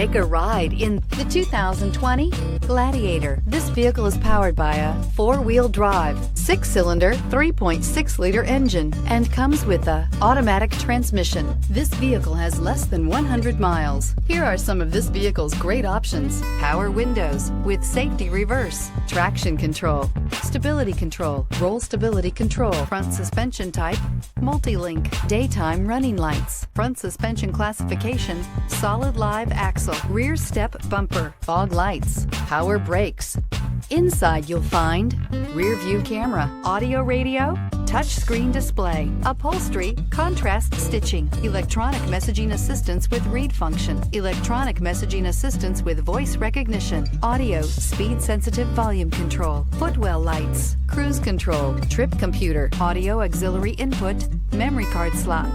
Take a ride in the 2020 Gladiator. This vehicle is powered by a four-wheel drive, six-cylinder, 3.6-liter engine, and comes with a automatic transmission. This vehicle has less than 100 miles. Here are some of this vehicle's great options: power windows with safety reverse, traction control, stability control, roll stability control, front suspension type, multi-link, daytime running lights, front suspension classification, solid live axle, rear step bumper, fog lights, power brakes. Inside you'll find rear view camera, audio radio, touchscreen display, upholstery, contrast stitching, electronic messaging assistance with read function, electronic messaging assistance with voice recognition, audio, speed sensitive volume control, footwell lights, cruise control, trip computer, audio auxiliary input, memory card slot.